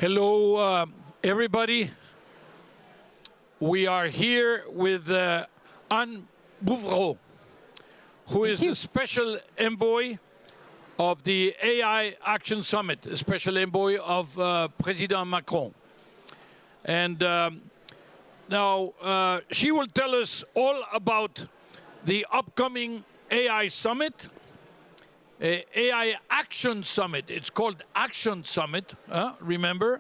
Hello, everybody. We are here with Anne Bouverot, who is the special envoy of the AI Action Summit, a special envoy of President Macron. And now she will tell us all about the upcoming AI Summit, AI Action Summit. It's called Action Summit, remember?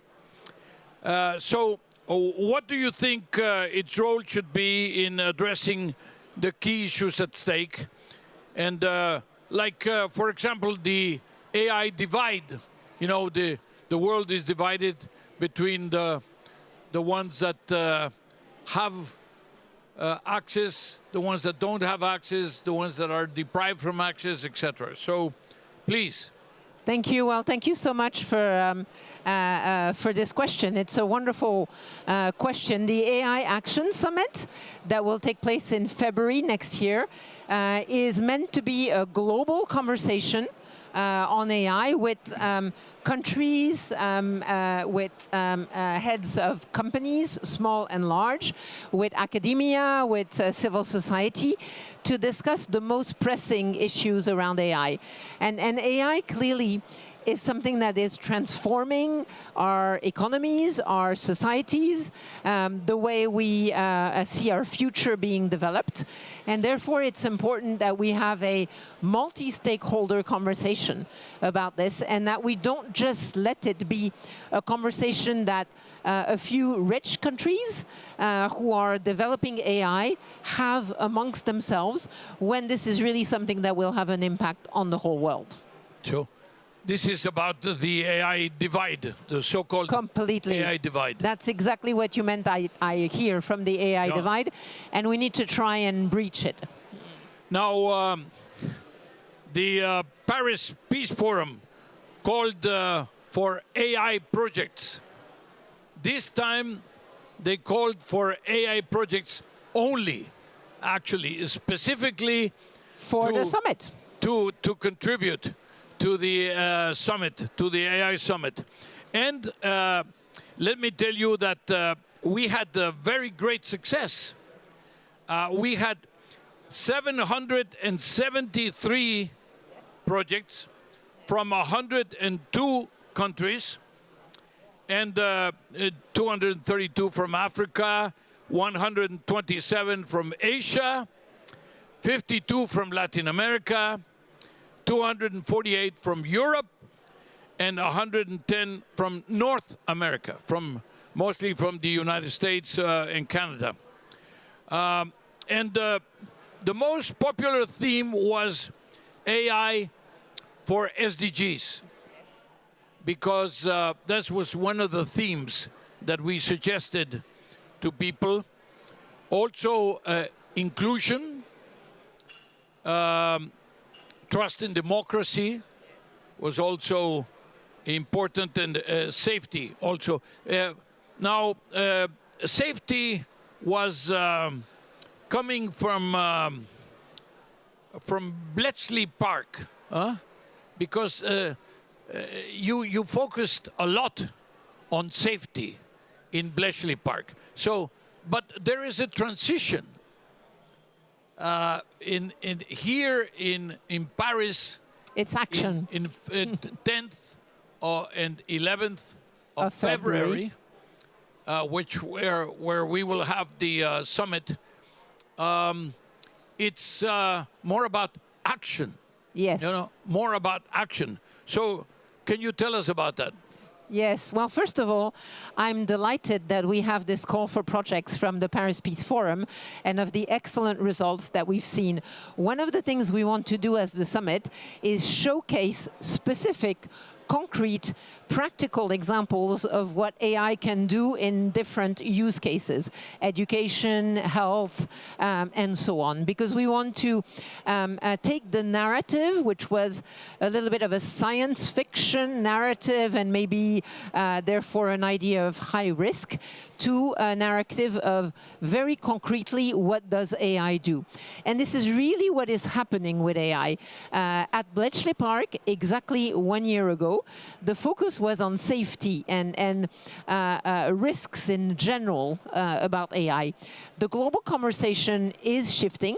So what do you think its role should be in addressing the key issues at stake? And for example, the AI divide. You know, the world is divided between the ones that have access, the ones that don't have access, the ones that are deprived from access, etc. So, please. Thank you. Well, thank you so much for this question. It's a wonderful question. The AI Action Summit that will take place in February next year is meant to be a global conversation on AI with countries, with heads of companies, small and large, with academia, with civil society, to discuss the most pressing issues around AI. And AI clearly is something that is transforming our economies, our societies, the way we see our future being developed. And therefore, it's important that we have a multi-stakeholder conversation about this, and that we don't just let it be a conversation that a few rich countries who are developing AI have amongst themselves, when this is really something that will have an impact on the whole world. Sure. This is about the AI divide, the so-called AI divide. That's exactly what you meant, I hear, from the AI divide, and we need to try and breach it. Now, the Paris Peace Forum called for AI projects. This time, they called for AI projects only, actually, specifically for the summit. To contribute to the summit, to the AI summit. And let me tell you that we had a very great success. We had 773 projects from 102 countries, and 232 from Africa, 127 from Asia, 52 from Latin America, 248 from Europe, and 110 from North America, mostly from the United States and Canada. And the most popular theme was AI for SDGs, because that was one of the themes that we suggested to people. Also, inclusion, trust in democracy was also important, and safety also. Now, safety was coming from Bletchley Park, because you focused a lot on safety in Bletchley Park. So, but there is a transition. Here in Paris, it's action. In 10th and 11th of February, where we will have the summit. It's more about action. Yes. You know, more about action. So, can you tell us about that? Yes. Well, first of all, I'm delighted that we have this call for projects from the Paris Peace Forum and of the excellent results that we've seen. One of the things we want to do as the summit is showcase specific, concrete, practical examples of what AI can do in different use cases, education, health, and so on. Because we want to take the narrative, which was a little bit of a science fiction narrative and maybe therefore an idea of high risk, to a narrative of very concretely what does AI do. And this is really what is happening with AI. At Bletchley Park, exactly 1 year ago, ago, the focus was on safety and risks in general about AI. The global conversation is shifting.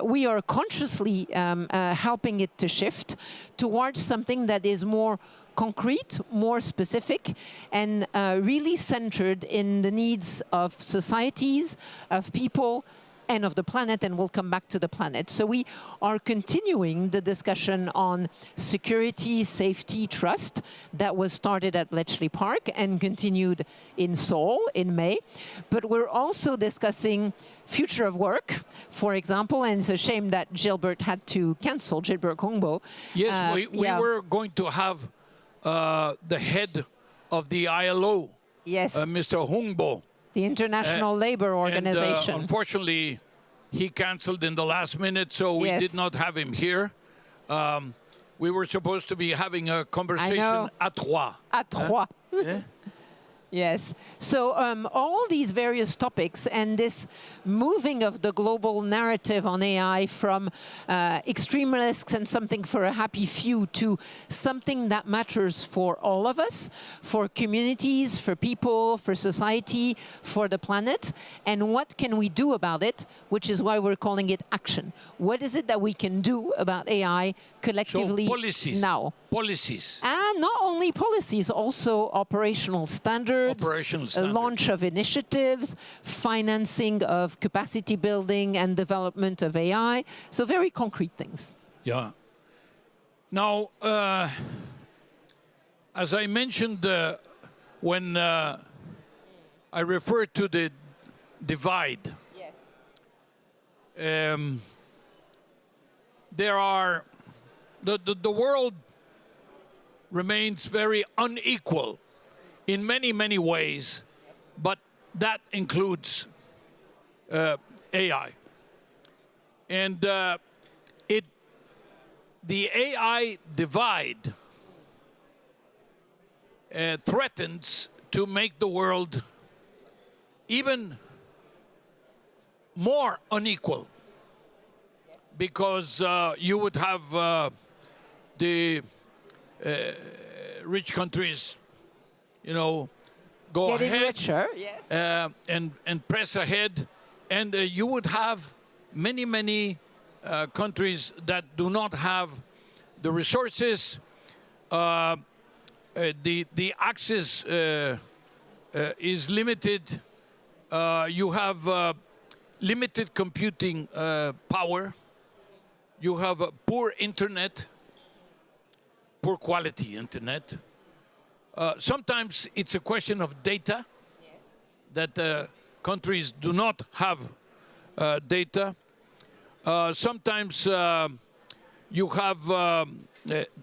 We are consciously helping it to shift towards something that is more concrete, more specific, and really centered in the needs of societies, of people, and of the planet, and we'll come back to the planet. So we are continuing the discussion on security, safety, trust that was started at Bletchley Park and continued in Seoul in May. But we're also discussing future of work, for example, and it's a shame that Gilbert had to cancel, Gilbert Houngbo. Yes, we were going to have the head of the ILO, yes, Mr. Houngbo. The International Labour Organization. And, unfortunately, he cancelled in the last minute, so we did not have him here. We were supposed to be having a conversation à trois. À trois. Eh? Yes. So all these various topics and this moving of the global narrative on AI from extreme risks and something for a happy few to something that matters for all of us, for communities, for people, for society, for the planet, and what can we do about it, which is why we're calling it action. What is it that we can do about AI collectively now? Policies. And not only policies, also operational standards, launch of initiatives, financing of capacity building and development of AI. So very concrete things. Yeah. Now, as I mentioned when I referred to the divide, there are, the world remains very unequal in many, many ways, but that includes AI. And the AI divide threatens to make the world even more unequal, because you would have the rich countries, you know, go getting ahead richer, yes. and press ahead, and you would have many, many countries that do not have the resources. The access is limited. You have limited computing power. You have poor internet. Poor quality internet. Sometimes it's a question of data, that countries do not have data. Sometimes you have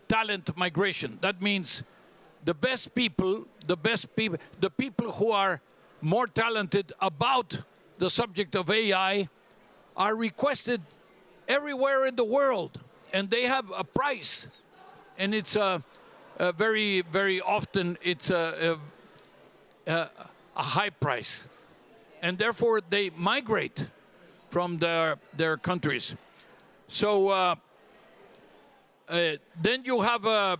talent migration. That means the people who are more talented about the subject of AI are requested everywhere in the world, and they have a price. And it's very, very often it's a high price, and therefore they migrate from their countries. So then you have a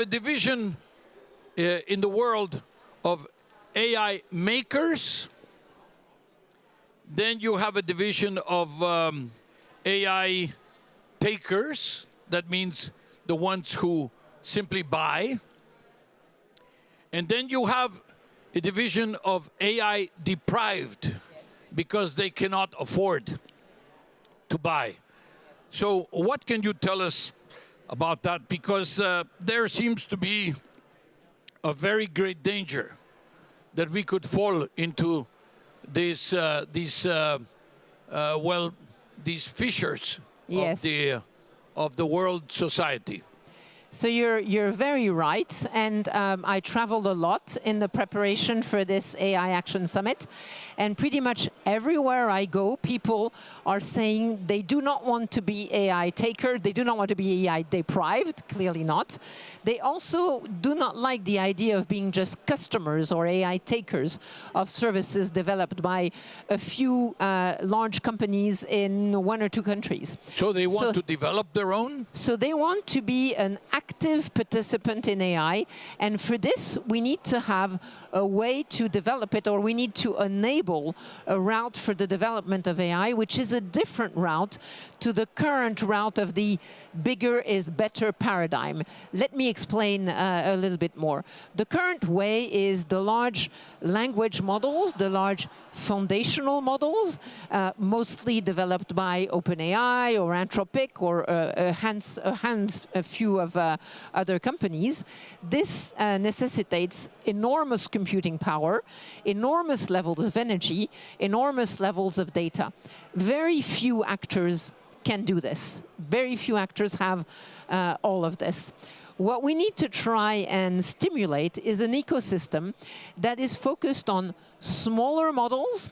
division in the world of AI makers. Then you have a division of AI takers. That means the ones who simply buy. And then you have a division of AI deprived, because they cannot afford to buy. So what can you tell us about that? Because there seems to be a very great danger that we could fall into these fissures of the world society. So you're very right, and I traveled a lot in the preparation for this AI Action Summit, and pretty much everywhere I go, people are saying they do not want to be AI taker, they do not want to be AI deprived, clearly not. They also do not like the idea of being just customers or AI takers of services developed by a few large companies in 1 or 2 countries. So they want to develop their own? So they want to be an active participant in AI. And for this, we need to have a way to develop it, or we need to enable a route for the development of AI, which is a different route to the current route of the bigger is better paradigm. Let me explain a little bit more. The current way is the large language models, the large foundational models, mostly developed by OpenAI or Anthropic or a few of other companies. This necessitates enormous computing power, enormous levels of energy, enormous levels of data. Very few actors can do this. Very few actors have all of this. What we need to try and stimulate is an ecosystem that is focused on smaller models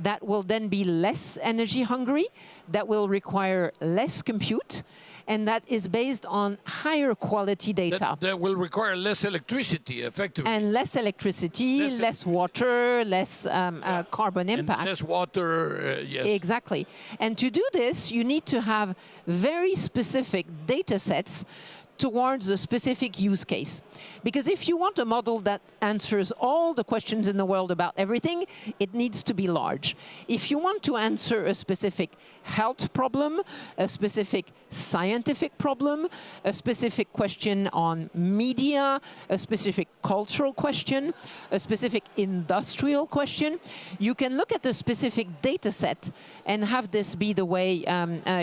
that will then be less energy hungry, that will require less compute, and that is based on higher quality data. That will require less electricity, effectively. And less electricity, less water, less carbon impact. And less water, yes. Exactly. And to do this, you need to have very specific data sets towards a specific use case. Because if you want a model that answers all the questions in the world about everything, it needs to be large. If you want to answer a specific health problem, a specific scientific problem, a specific question on media, a specific cultural question, a specific industrial question, you can look at a specific data set and have this be the way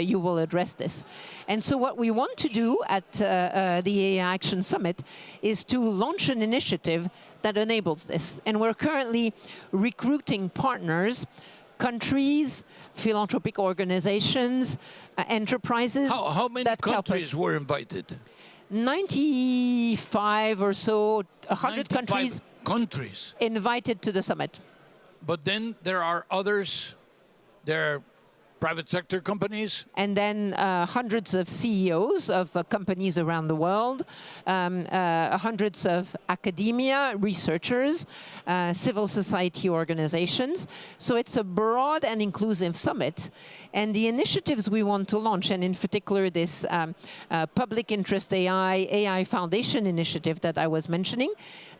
you will address this. And so what we want to do at the AI Action Summit is to launch an initiative that enables this. And we're currently recruiting partners, countries, philanthropic organizations, enterprises. How many countries were invited? 95 or so, 100 countries invited to the summit. But then there are others, there are private sector companies. And then hundreds of CEOs of companies around the world, hundreds of academia, researchers, civil society organizations. So it's a broad and inclusive summit. And the initiatives we want to launch, and in particular this Public Interest AI Foundation initiative that I was mentioning,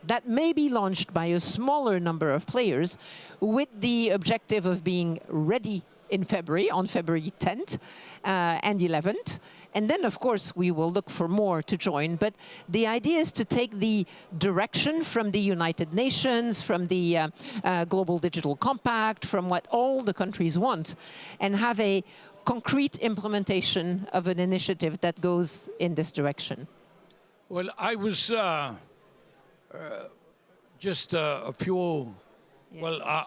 that may be launched by a smaller number of players with the objective of being ready in February, on February 10th and 11th. And then, of course, we will look for more to join. But the idea is to take the direction from the United Nations, from the Global Digital Compact, from what all the countries want, and have a concrete implementation of an initiative that goes in this direction. Well, I was just a few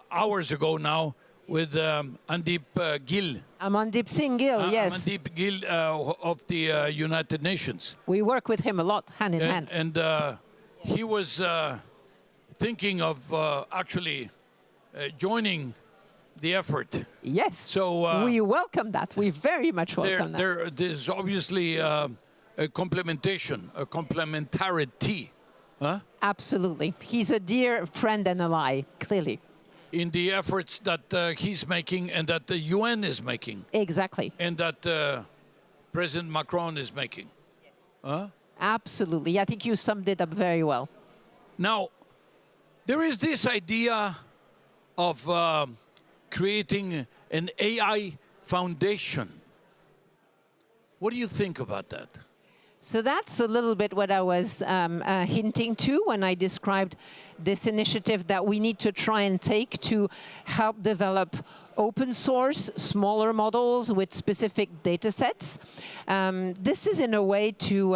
hours ago now with Mandeep Gill. Mandeep Singh Gill, yes. Mandeep Gill of the United Nations. We work with him a lot, hand in hand. And he was thinking of actually joining the effort. Yes, so we welcome that. We very much welcome that. There's obviously a complementation, a complementarity. Huh? Absolutely. He's a dear friend and ally, clearly. In the efforts that he's making and that the UN is making. Exactly. And that President Macron is making. Yes. Huh? Absolutely. I think you summed it up very well. Now, there is this idea of creating an AI foundation. What do you think about that? So that's a little bit what I was hinting to when I described this initiative that we need to try and take to help develop open source, smaller models with specific data sets. This is in a way to,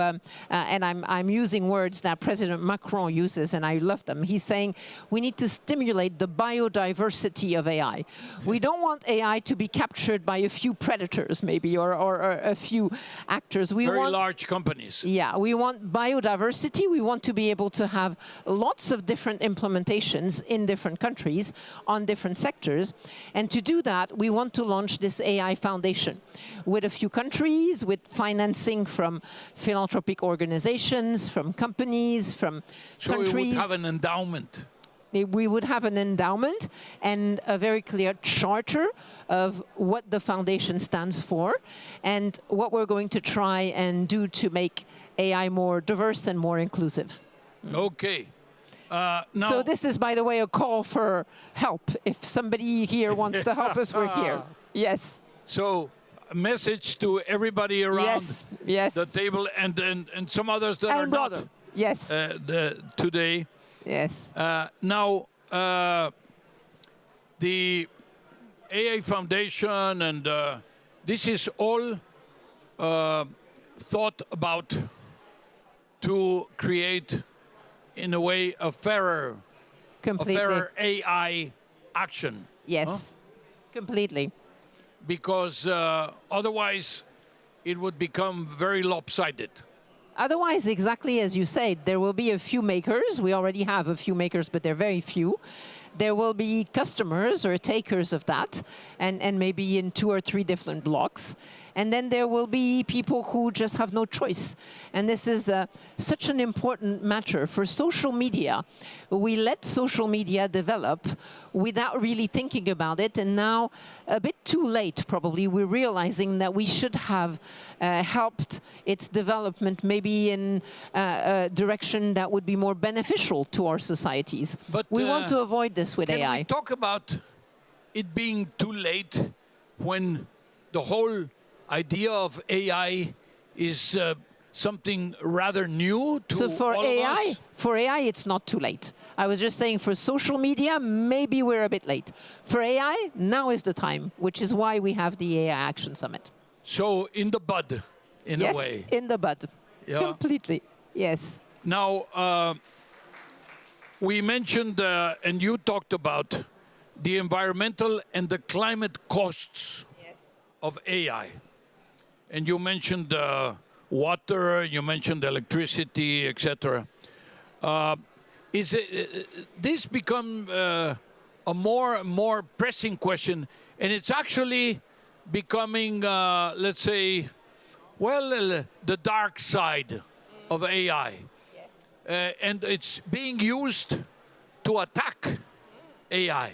and I'm using words that President Macron uses, and I love them. He's saying we need to stimulate the biodiversity of AI. We don't want AI to be captured by a few predators, maybe, or a few actors. We want large companies. Yeah, we want biodiversity. We want to be able to have lots of different implementations in different countries on different sectors. And to do that, we want to launch this AI foundation with a few countries, with financing from philanthropic organizations, from companies, from countries. So we would have an endowment. We would have an endowment and a very clear charter of what the foundation stands for and what we're going to try and do to make AI more diverse and more inclusive. Okay. Now, so this is, by the way, a call for help. If somebody here wants to help us, we're here. Yes. So a message to everybody around the table and some others that are not today. Yes. Now, the AI Foundation and this is all thought about to create, in a way, a fairer AI action. Yes, completely. Because otherwise, it would become very lopsided. Otherwise, exactly as you said, there will be a few makers. We already have a few makers, but they're very few. There will be customers or takers of that, and maybe in 2 or 3 different blocks. And then there will be people who just have no choice. And this is such an important matter. For social media, we let social media develop without really thinking about it. And now, a bit too late, probably, we're realizing that we should have helped its development maybe in a direction that would be more beneficial to our societies. But we want to avoid this with AI. Can we talk about it being too late when the whole idea of AI is something rather new to all of us? For AI, it's not too late. I was just saying for social media, maybe we're a bit late. For AI, now is the time, which is why we have the AI Action Summit. So in the bud, in a way. Yes, in the bud. Yeah. Completely, yes. Now, we mentioned, and you talked about, the environmental and the climate costs of AI. And you mentioned water, you mentioned electricity, etc. Is this become a more and more pressing question? And it's actually becoming, let's say, well, the dark side of AI. Yes. And it's being used to attack AI,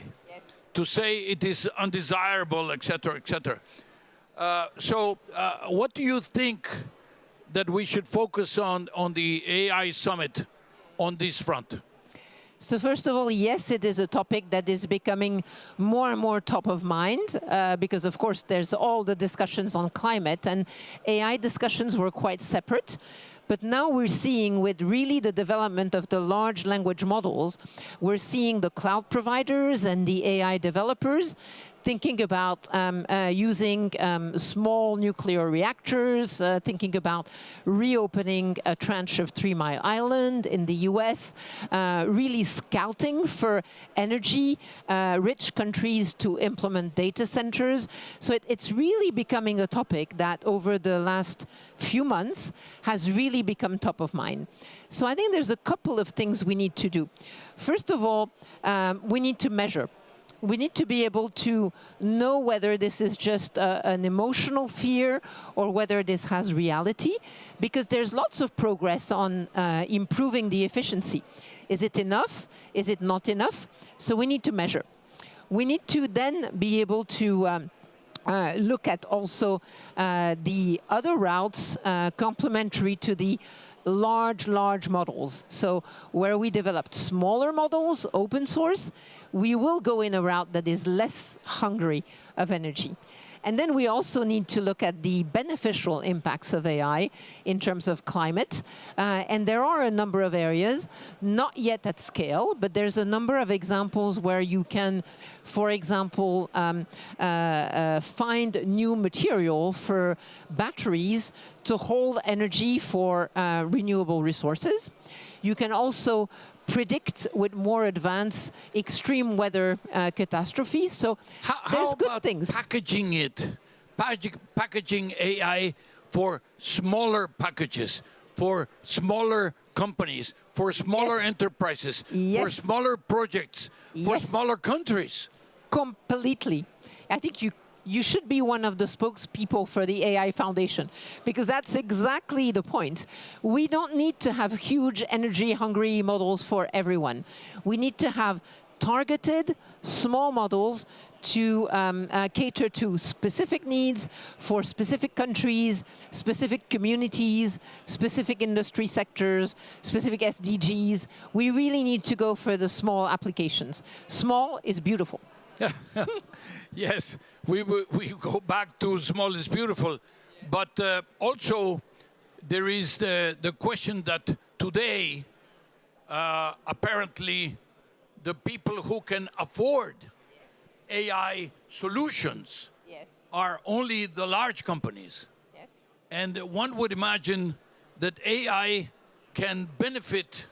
to say it is undesirable, etc., etc. So what do you think that we should focus on the AI Summit on this front? So first of all, yes, it is a topic that is becoming more and more top of mind because, of course, there's all the discussions on climate, and AI discussions were quite separate. But now we're seeing, with really the development of the large language models, we're seeing the cloud providers and the AI developers thinking about using small nuclear reactors, thinking about reopening a tranche of 3 Mile Island in the US, really scouting for energy-rich countries to implement data centers. So it's really becoming a topic that over the last few months has really become top of mind. So I think there's a couple of things we need to do. First of all, we need to measure. We need to be able to know whether this is just an emotional fear or whether this has reality, because there's lots of progress on improving the efficiency. Is it enough? Is it not enough? So we need to measure. We need to then be able to look at also the other routes complementary to the large models. So where we developed smaller models, open source, we will go in a route that is less hungry of energy. And then we also need to look at the beneficial impacts of AI in terms of climate. And there are a number of areas, not yet at scale, but there's a number of examples where you can, for example, find new material for batteries to hold energy for renewable resources. You can also predict with more advanced extreme weather catastrophes. So there's good things. Packaging it, packaging AI for smaller packages, for smaller companies, for smaller enterprises, for smaller projects, for smaller countries. Completely. I think you should be one of the spokespeople for the AI Foundation, because that's exactly the point. We don't need to have huge energy-hungry models for everyone. We need to have targeted, small models to cater to specific needs for specific countries, specific communities, specific industry sectors, specific SDGs. We really need to go for the small applications. Small is beautiful. Yes, we go back to small is beautiful, but also there is the question that today, apparently, the people who can afford AI solutions are only the large companies. And one would imagine that AI can benefit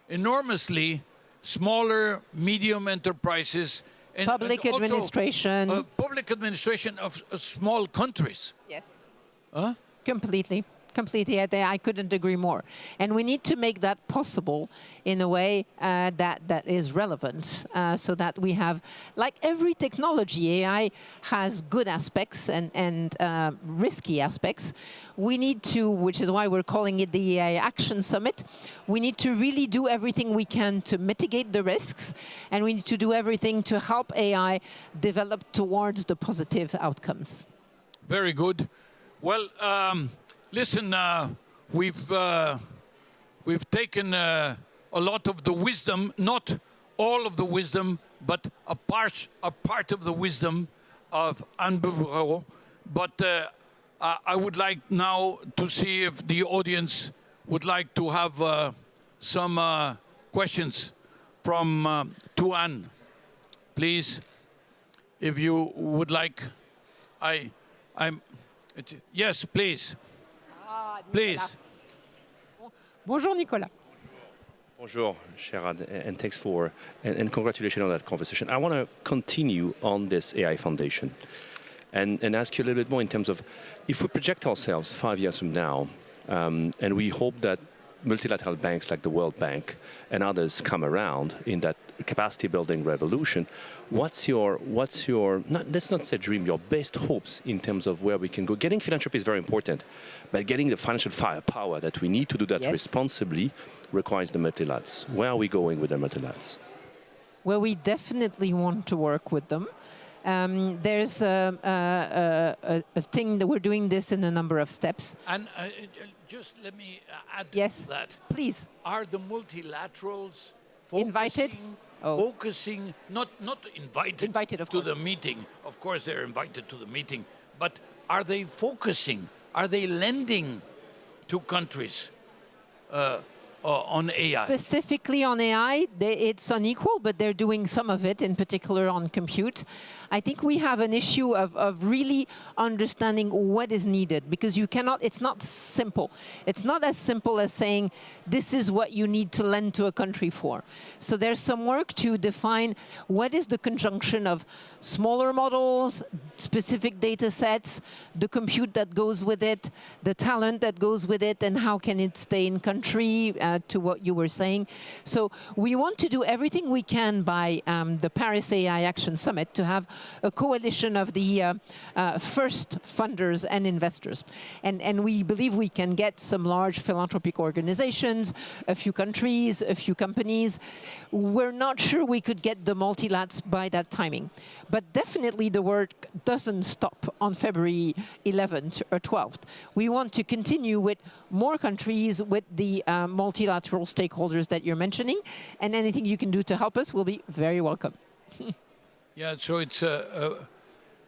enormously smaller, medium enterprises and Public administration. Public administration of small countries. Yes. Huh? Completely. Completely. I couldn't agree more. And we need to make that possible in a way that is relevant, so that we have, like every technology, AI has good aspects and risky aspects. We need to, which is why we're calling it the AI Action Summit, we need to really do everything we can to mitigate the risks, and we need to do everything to help AI develop towards the positive outcomes. Very good. Well, listen, we've taken a lot of the wisdom, not all of the wisdom, but a part of the wisdom of Anne Bouverot. But I would like now to see if the audience would like to have some questions from to Anne. Please, if you would like. Yes, please. Please. Bonjour, Nicolas. Bonjour, Sherad, and thanks for, and congratulations on that conversation. I want to continue on this AI Foundation and ask you a little bit more in terms of, if we project ourselves 5 years from now, and we hope that multilateral banks like the World Bank and others come around in that capacity building revolution, what's your let's not say dream, your best hopes in terms of where we can go? Getting philanthropy is very important, but getting the financial firepower that we need to do that responsibly requires the multilaterals. Where are we going with the multilaterals? Well, we definitely want to work with them. There's a thing that we're doing this in a number of steps. And just let me add to that. Please. Are the multilaterals invited? Focusing, not invited of to course. the meeting. Of course, they're invited to the meeting. But are they focusing? Are they lending to countries on AI? Specifically on AI, it's unequal, but they're doing some of it, in particular on compute. I think we have an issue of really understanding what is needed, because you cannot, it's not simple. It's not as simple as saying, this is what you need to lend to a country for. So there's some work to define what is the conjunction of smaller models, specific data sets, the compute that goes with it, the talent that goes with it, and how can it stay in country, to what you were saying. So we want to do everything we can by the Paris AI Action Summit to have a coalition of the first funders and investors. And we believe we can get some large philanthropic organizations, a few countries, a few companies. We're not sure we could get the multilats by that timing. But definitely the work doesn't stop on February 11th or 12th. We want to continue with more countries, with the multilateral stakeholders that you're mentioning, and anything you can do to help us will be very welcome. Yeah, so it's the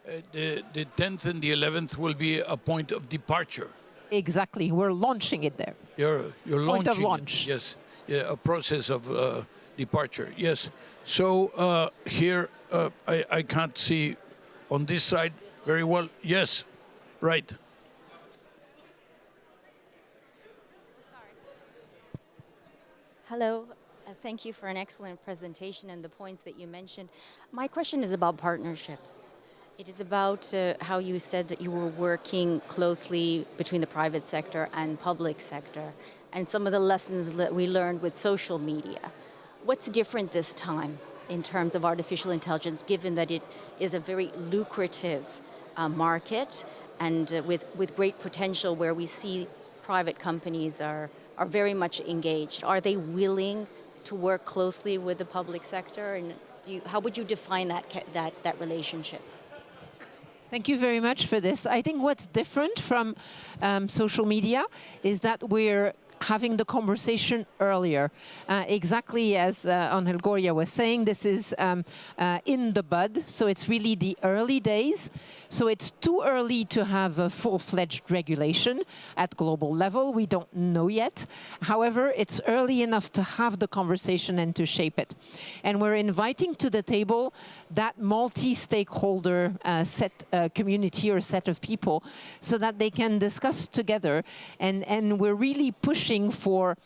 10th and the 11th will be a point of departure. Exactly, we're launching it there. You're launching point of launch. It, yes, yeah, a process of departure. Yes. So here I can't see on this side very well. Yes, right. Hello. Thank you for an excellent presentation and the points that you mentioned. My question is about partnerships. It is about how you said that you were working closely between the private sector and public sector, and some of the lessons that we learned with social media. What's different this time in terms of artificial intelligence, given that it is a very lucrative market and with great potential where we see private companies are very much engaged. Are they willing to work closely with the public sector? And how would you define that relationship? Thank you very much for this. I think what's different from social media is that we're having the conversation earlier. Exactly as Angel Gurria was saying, this is in the bud, so it's really the early days. So it's too early to have a full-fledged regulation at global level. We don't know yet. However, it's early enough to have the conversation and to shape it. And we're inviting to the table that multi-stakeholder community or set of people so that they can discuss together. And we're really pushing for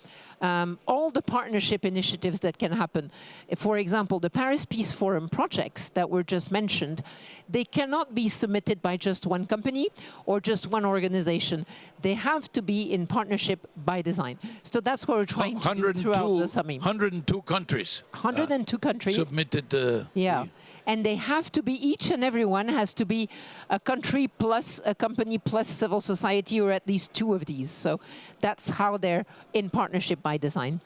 all the partnership initiatives that can happen. For example, the Paris Peace Forum projects that were just mentioned, they cannot be submitted by just one company or just one organization. They have to be in partnership by design. So that's what we're trying to do throughout the summit. 102 countries. 102 countries. Submitted. Yeah. And they have to be, each and every one has to be a country plus a company plus civil society, or at least two of these. So that's how they're in partnership by design.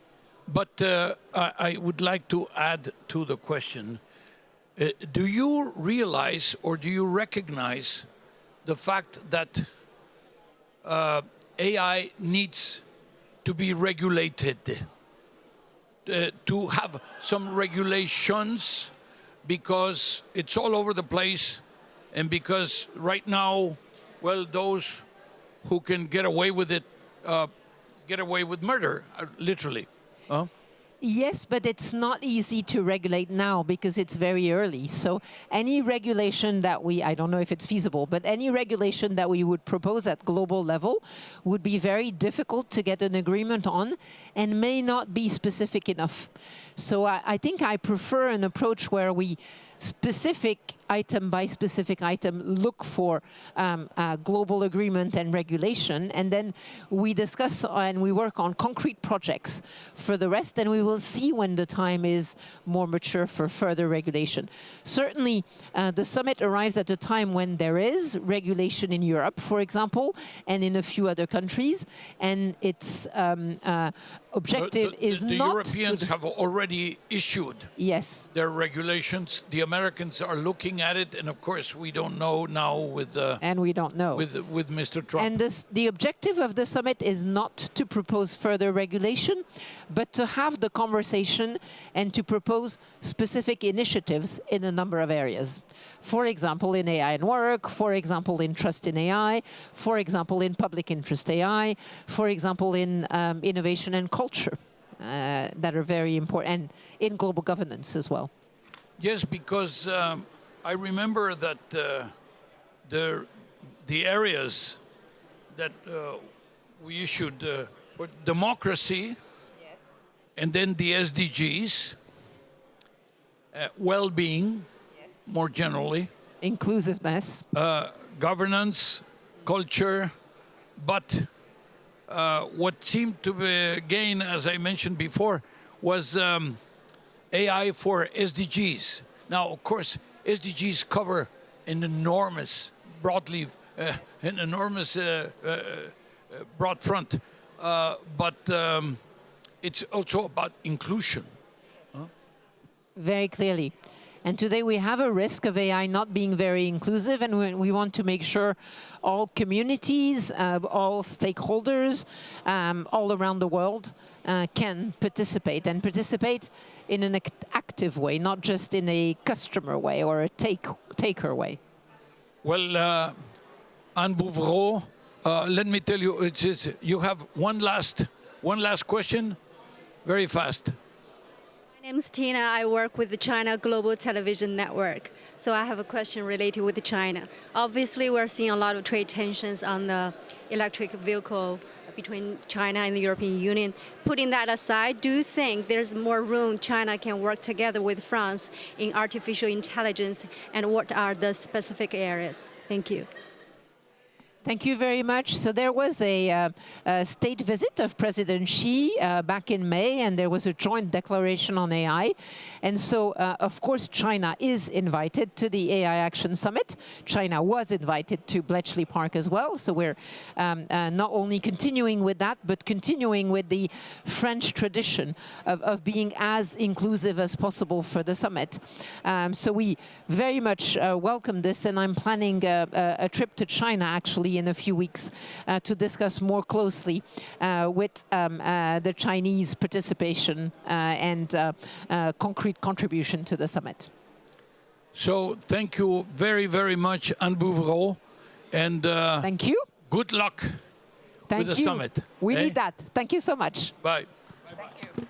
But I would like to add to the question, do you realize or do you recognize the fact that AI needs to be regulated, to have some regulations, because it's all over the place, and because right now, well, those who can get away with it get away with murder, literally. Yes, but it's not easy to regulate now because it's very early. So any regulation that I don't know if it's feasible, but any regulation that we would propose at global level would be very difficult to get an agreement on and may not be specific enough. So I think I prefer an approach where we specific item by specific item look for global agreement and regulation, and then we discuss and we work on concrete projects for the rest, and we will see when the time is more mature for further regulation. Certainly, the summit arrives at a time when there is regulation in Europe, for example, and in a few other countries, and its objective is the not Europeans have already issued their regulations. The Americans are looking at it, and of course we don't know now with with Mr. Trump. And the objective of the summit is not to propose further regulation, but to have the conversation and to propose specific initiatives in a number of areas. For example, in AI and work, for example, in trust in AI, for example, in public interest AI, for example, in innovation and culture that are very important, and in global governance as well. Yes, because I remember that the areas that we issued were democracy, and then the SDGs, well-being, more generally, inclusiveness, governance, culture, but what seemed to gain, as I mentioned before, was AI for SDGs. Now, of course, SDGs cover an enormous, broadly, an enormous broad front, but it's also about inclusion. Very clearly. And today we have a risk of AI not being very inclusive, and we want to make sure all communities, all stakeholders, all around the world can participate, and participate in an active way, not just in a customer way or a taker way. Well, Anne Bouverot, let me tell you, you have one last question, very fast. My name is Tina. I work with the China Global Television Network. So I have a question related with China. Obviously, we're seeing a lot of trade tensions on the electric vehicle between China and the European Union. Putting that aside, do you think there's more room China can work together with France in artificial intelligence, and what are the specific areas? Thank you. Thank you very much. So there was a state visit of President Xi back in May, and there was a joint declaration on AI. And so, of course, China is invited to the AI Action Summit. China was invited to Bletchley Park as well. So we're not only continuing with that, but continuing with the French tradition of being as inclusive as possible for the summit. So we very much welcome this, and I'm planning a trip to China, actually, in a few weeks to discuss more closely with the Chinese participation and concrete contribution to the summit. So thank you very, very much, Anne Bouverot, and thank you. Good luck with the summit. We need that. Thank you so much. Bye. Thank you.